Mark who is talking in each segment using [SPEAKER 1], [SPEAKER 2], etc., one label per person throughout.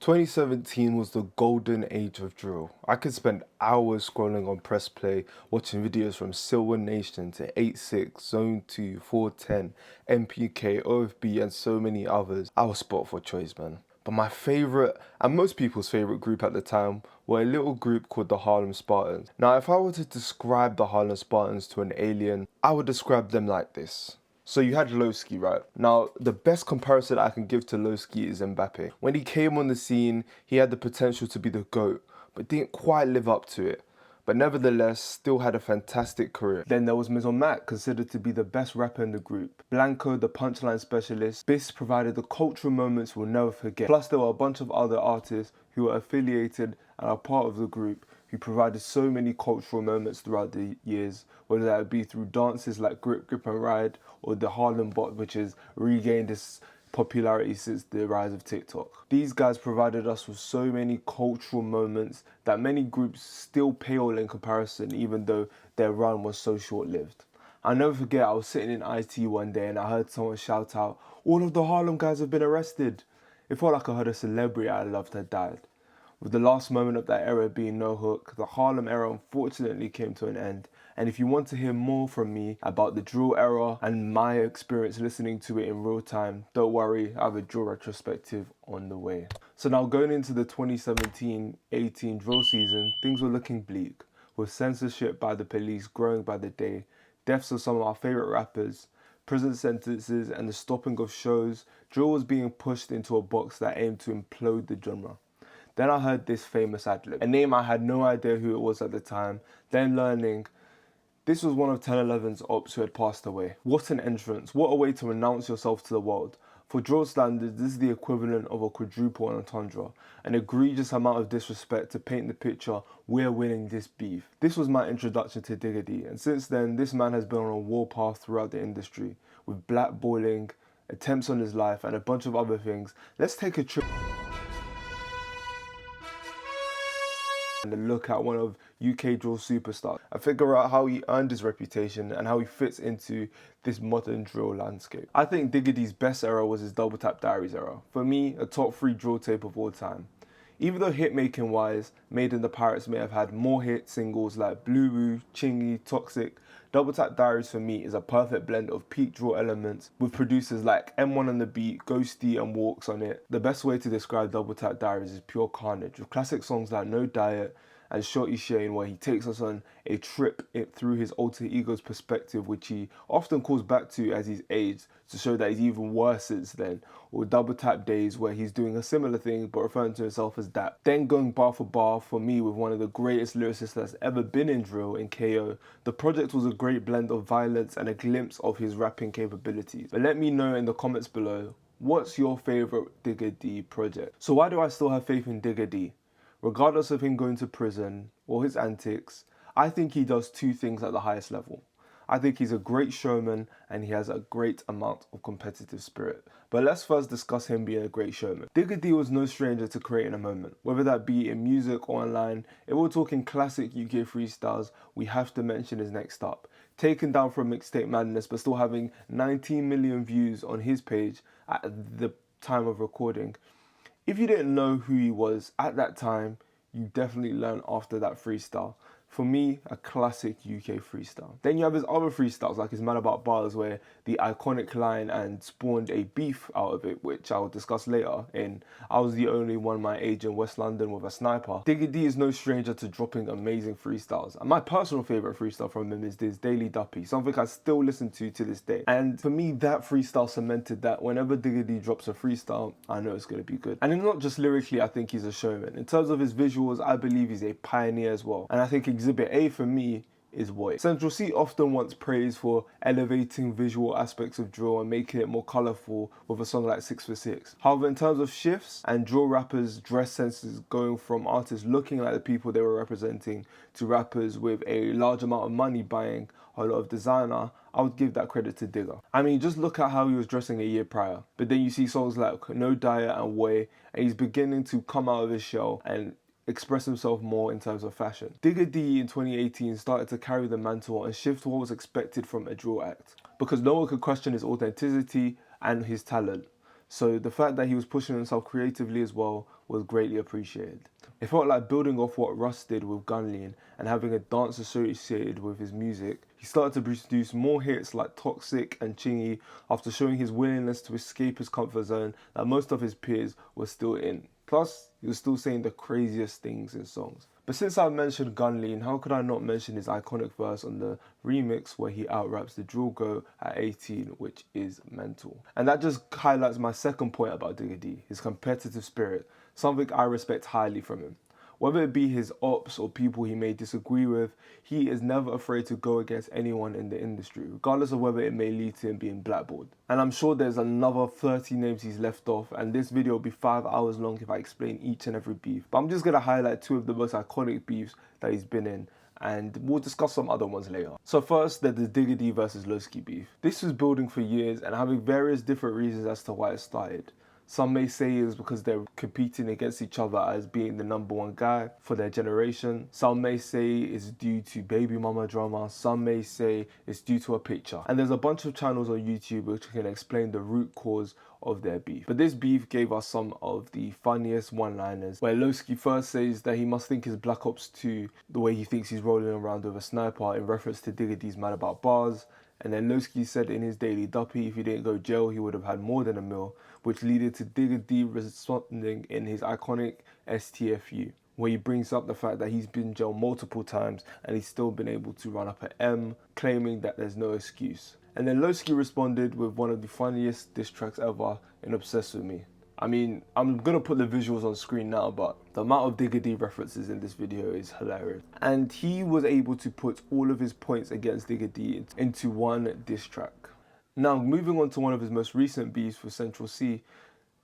[SPEAKER 1] 2017 was the golden age of drill. I could spend hours scrolling on press play, watching videos from Silver Nation to 8-6, Zone 2, 410, MPK, OFB and so many others. I was spot for choice, man. But my favourite, and most people's favourite group at the time, were a little group called the Harlem Spartans. Now if I were to describe the Harlem Spartans to an alien, I would describe them like this. So you had Lowski, right? Now, the best comparison I can give to Lowski is Mbappe. When he came on the scene, he had the potential to be the GOAT, but didn't quite live up to it. But nevertheless, still had a fantastic career. Then there was Maison Mac, considered to be the best rapper in the group. Blanco, the punchline specialist. Biss provided the cultural moments we'll never forget. Plus, there were a bunch of other artists who were affiliated and are part of the group, who provided so many cultural moments throughout the years, whether that be through dances like Grip, Grip and Ride, or the Harlem Bot, which has regained its popularity since the rise of TikTok. These guys provided us with so many cultural moments that many groups still pale in comparison, even though their run was so short-lived. I'll never forget, I was sitting in IT one day and I heard someone shout out, "All of the Harlem guys have been arrested." It felt like I heard a celebrity I loved had died. With the last moment of that era being no hook, the Harlem era unfortunately came to an end. And if you want to hear more from me about the drill era and my experience listening to it in real time, don't worry, I have a drill retrospective on the way. So now going into the 2017-18 drill season, things were looking bleak, with censorship by the police growing by the day, deaths of some of our favourite rappers, prison sentences and the stopping of shows. Drill was being pushed into a box that aimed to implode the genre. Then I heard this famous ad-lib, a name I had no idea who it was at the time, then learning this was one of 1011's ops who had passed away. What an entrance, what a way to announce yourself to the world. For drill standards, this is the equivalent of a quadruple entendre, an egregious amount of disrespect to paint the picture, we're winning this beef. This was my introduction to Digga D, and since then, this man has been on a warpath throughout the industry, with blackballing, attempts on his life, and a bunch of other things. Let's take a trip and a look at one of UK drill superstars and figure out how he earned his reputation and how he fits into this modern drill landscape. I think Digga D's best era was his Double Tap Diaries era. For me, a top 3 drill tape of all time. Even though hit making wise, Made in the Pirates may have had more hit singles like Blue Woo, Chingy, Toxic, Double Tap Diaries for me is a perfect blend of peak drill elements with producers like M1 on the beat, Ghosty and Walks on it. The best way to describe Double Tap Diaries is pure carnage, with classic songs like No Diet and Shorty Shane, where he takes us on a trip through his alter ego's perspective, which he often calls back to as he's aged to show that he's even worse since then, or Double Tap Days, where he's doing a similar thing but referring to himself as Dap. Then going bar for bar for me with one of the greatest lyricists that's ever been in drill in KO. The project was a great blend of violence and a glimpse of his rapping capabilities. But let me know in the comments below, what's your favourite Digga D project? So why do I still have faith in Digga D? Regardless of him going to prison or his antics, I think he does 2 things at the highest level. I think he's a great showman and he has a great amount of competitive spirit. But let's first discuss him being a great showman. Digga D was no stranger to creating a moment, whether that be in music or online. If we're talking classic UK freestyles, we have to mention his next up. Taken down from Mixtape Madness but still having 19 million views on his page at the time of recording. If you didn't know who he was at that time, you definitely learned after that freestyle. For me, a classic UK freestyle. Then you have his other freestyles, like his Man About Bars, where the iconic line and spawned a beef out of it, which I will discuss later in I Was the Only One My Age in West London with a Sniper. Digga D is no stranger to dropping amazing freestyles. And my personal favourite freestyle from him is this Daily Duppy, something I still listen to this day. And for me, that freestyle cemented that whenever Digga D drops a freestyle, I know it's going to be good. And not just lyrically, I think he's a showman. In terms of his visuals, I believe he's a pioneer as well. And I think Exhibit A for me is Voice. centralcee often wants praise for elevating visual aspects of drill and making it more colourful with a song like 6 for 6. However, in terms of shifts and drill rappers' dress senses going from artists looking like the people they were representing to rappers with a large amount of money buying a lot of designer, I would give that credit to Digga. I mean, just look at how he was dressing a year prior. But then you see songs like No Diet and Way, and he's beginning to come out of his shell and express himself more in terms of fashion. Digga D in 2018 started to carry the mantle and shift what was expected from a drill act, because no one could question his authenticity and his talent. So the fact that he was pushing himself creatively as well was greatly appreciated. It felt like building off what Russ did with Gunlean and having a dance associated with his music. He started to produce more hits like Toxic and Chingy after showing his willingness to escape his comfort zone that most of his peers were still in. Plus, he was still saying the craziest things in songs. But since I mentioned Gunlean, how could I not mention his iconic verse on the remix where he out-raps the drill go at 18, which is mental. And that just highlights my second point about Digga D, his competitive spirit, something I respect highly from him. Whether it be his ops or people he may disagree with, he is never afraid to go against anyone in the industry, regardless of whether it may lead to him being blackballed. And I'm sure there's another 30 names he's left off, and this video will be 5 hours long if I explain each and every beef. But I'm just going to highlight 2 of the most iconic beefs that he's been in, and we'll discuss some other ones later. So first, there's the Digga D versus Lowski beef. This was building for years and having various different reasons as to why it started. Some may say it's because they're competing against each other as being the #1 guy for their generation. Some may say it's due to baby mama drama. Some may say it's due to a picture. And there's a bunch of channels on YouTube which can explain the root cause of their beef. But this beef gave us some of the funniest one-liners, where Lowski first says that he must think his Black Ops 2 the way he thinks he's rolling around with a sniper in reference to Digga D's Mad About Bars. And then Lowski said in his Daily Duppy if he didn't go jail he would have had more than a mil, which led to Digga D responding in his iconic STFU, where he brings up the fact that he's been jailed multiple times and he's still been able to run up an M, claiming that there's no excuse. And then Lowski responded with one of the funniest diss tracks ever in Obsessed With Me. I mean, I'm gonna put the visuals on screen now, but the amount of Digga D references in this video is hilarious. And he was able to put all of his points against Digga D into one diss track. Now, moving on to one of his most recent beefs with centralcee,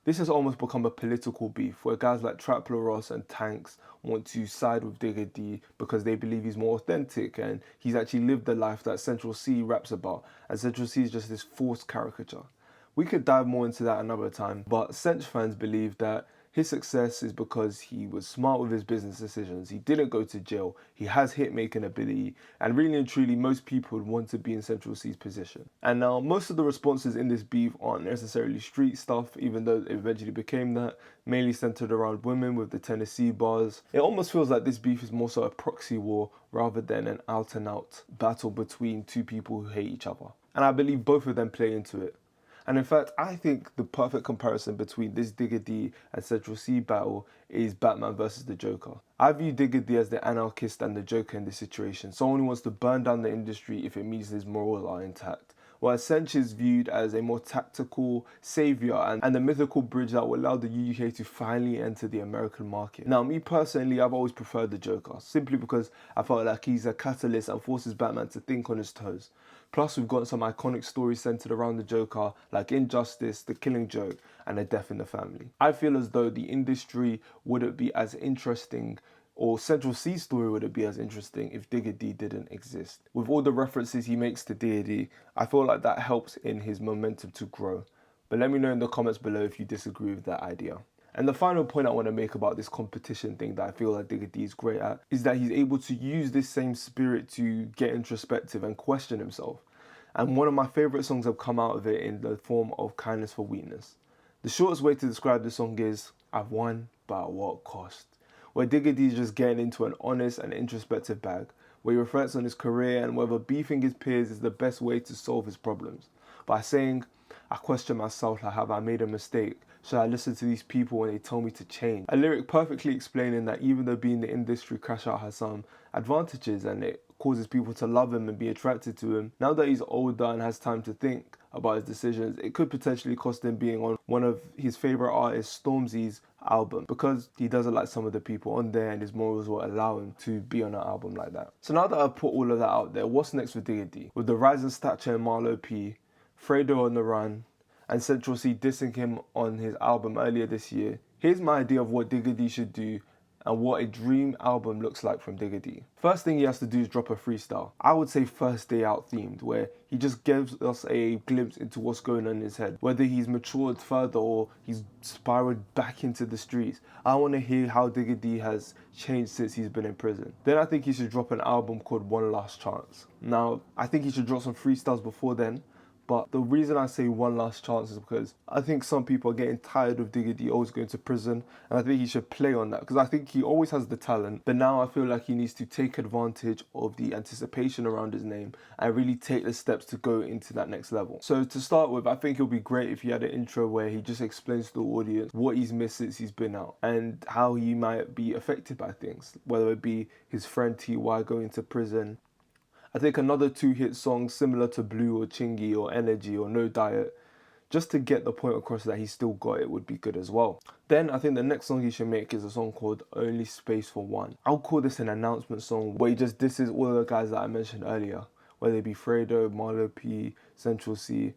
[SPEAKER 1] this has almost become a political beef where guys like Trapler Ross and Tanks want to side with Digga D because they believe he's more authentic and he's actually lived the life that centralcee raps about, and centralcee is just this forced caricature. We could dive more into that another time, but Centr fans believe that his success is because he was smart with his business decisions, he didn't go to jail, he has hit-making ability, and really and truly most people would want to be in centralcee's position. And now, most of the responses in this beef aren't necessarily street stuff, even though it eventually became that, mainly centered around women with the Tennessee bars. It almost feels like this beef is more so a proxy war rather than an out-and-out battle between 2 people who hate each other. And I believe both of them play into it. And in fact, I think the perfect comparison between this Digga D and centralcee battle is Batman versus the Joker. I view Digga D as the anarchist and the Joker in this situation, someone who wants to burn down the industry if it means his morals are intact. While Centr is viewed as a more tactical saviour and the mythical bridge that will allow the UK to finally enter the American market. Now, me personally, I've always preferred the Joker, simply because I felt like he's a catalyst and forces Batman to think on his toes. Plus, we've got some iconic stories centered around the Joker, like Injustice, The Killing Joke, and A Death in the Family. I feel as though the industry wouldn't be as interesting, or centralcee's story wouldn't be as interesting if Digga D didn't exist. With all the references he makes to Digga D, I feel like that helps in his momentum to grow. But let me know in the comments below if you disagree with that idea. And the final point I want to make about this competition thing that I feel like Digga D is great at is that he's able to use this same spirit to get introspective and question himself. And one of my favourite songs have come out of it in the form of Kindness for Weakness. The shortest way to describe this song is, I've won, but at what cost? Where Digga D is just getting into an honest and introspective bag, where he reflects on his career and whether beefing his peers is the best way to solve his problems. By saying, I question myself, like, have I made a mistake? Should I listen to these people when they tell me to change? A lyric perfectly explaining that even though being the industry crash out has some advantages and it causes people to love him and be attracted to him, now that he's older and has time to think about his decisions, it could potentially cost him being on one of his favourite artist Stormzy's album, because he doesn't like some of the people on there and his morals will allow him to be on an album like that. So now that I've put all of that out there, what's next with Digga D? With the rise in stature and Marlo P, Fredo on the run, and centralcee dissing him on his album earlier this year, here's my idea of what Digga D should do and what a dream album looks like from Digga D. First thing he has to do is drop a freestyle. I would say First Day Out themed, where he just gives us a glimpse into what's going on in his head. Whether he's matured further or he's spiraled back into the streets. I want to hear how Digga D has changed since he's been in prison. Then I think he should drop an album called One Last Chance. Now, I think he should drop some freestyles before then, But the reason I say one last chance is because I think some people are getting tired of Digga D always going to prison, and I think he should play on that because I think he always has the talent, but now I feel like he needs to take advantage of the anticipation around his name and really take the steps to go into that next level. So to start with, I think it would be great if he had an intro where he just explains to the audience what he's missed since he's been out and how he might be affected by things, whether it be his friend TY going to prison. I think another 2 hit songs similar to Blue or Chingy or Energy or No Diet, just to get the point across that he still got it, would be good as well. Then I think the next song he should make is a song called Only Space for One. I'll call this an announcement song where he just disses all of the guys that I mentioned earlier, whether it be Fredo, Marlo P, centralcee,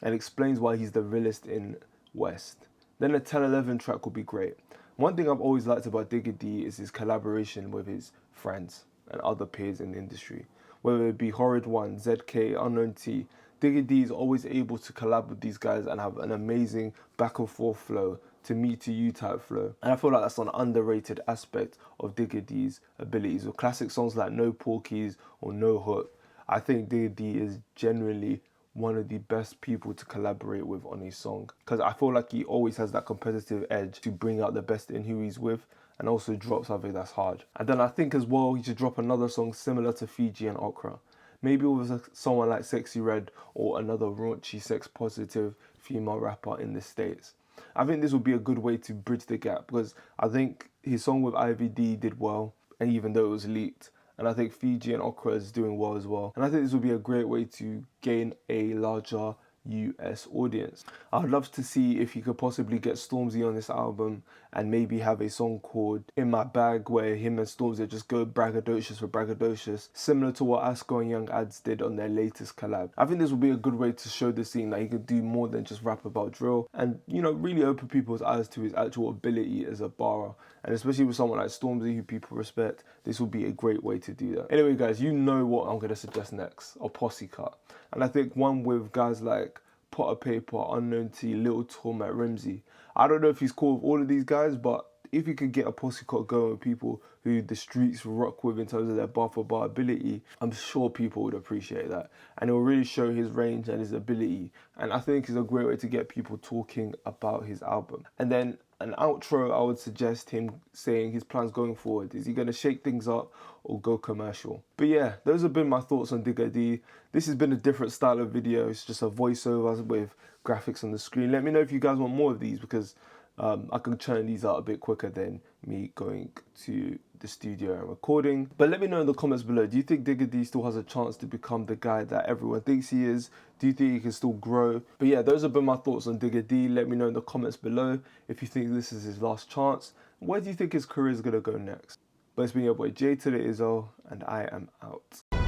[SPEAKER 1] and explains why he's the realest in West. Then a 10-11 track would be great. One thing I've always liked about Digga D is his collaboration with his friends and other peers in the industry. Whether it be Horrid One, ZK, Unknown T, Digga D is always able to collab with these guys and have an amazing back and forth flow, to me to you type flow. And I feel like that's an underrated aspect of Digga D's abilities. With classic songs like No Porkies or No Hook, I think Digga D is genuinely one of the best people to collaborate with on a song, because I feel like he always has that competitive edge to bring out the best in who he's with and also drop something that's hard. And then I think as well he should drop another song similar to Fiji and Okra. Maybe with someone like Sexy Red or another raunchy sex positive female rapper in the States. I think this would be a good way to bridge the gap, because I think his song with IVD did well, and even though it was leaked, and I think Fiji and Okra is doing well as well. And I think this would be a great way to gain a larger US audience. I'd love to see if he could possibly get Stormzy on this album and maybe have a song called In My Bag where him and Stormzy just go braggadocious for braggadocious, similar to what Asko and Young Ads did on their latest collab. I think this would be a good way to show the scene that he could do more than just rap about drill and, you know, really open people's eyes to his actual ability as a barrer. And especially with someone like Stormzy who people respect, this would be a great way to do that. Anyway guys, you know what I'm going to suggest next, a posse cut. And I think one with guys like Potter Paper, Unknown T, Little Tom at Rimsey. I don't know if he's cool with all of these guys, but if you could get a posse cut going with people who the streets rock with in terms of their bar for bar ability, I'm sure people would appreciate that. And it will really show his range and his ability. And I think it's a great way to get people talking about his album. And then an outro, I would suggest him saying his plans going forward. Is he going to shake things up or go commercial? But yeah, those have been my thoughts on Digga D. This has been a different style of video. It's just a voiceover with graphics on the screen. Let me know if you guys want more of these, because I can churn these out a bit quicker than me going to the studio and recording. But let me know in the comments below, do you think Digga D still has a chance to become the guy that everyone thinks he is? Do you think he can still grow? But yeah, those have been my thoughts on Digga D. Let me know in the comments below if you think this is his last chance. Where do you think his career is going to go next? But it's been your boy Jay to the Izzo, and I am out.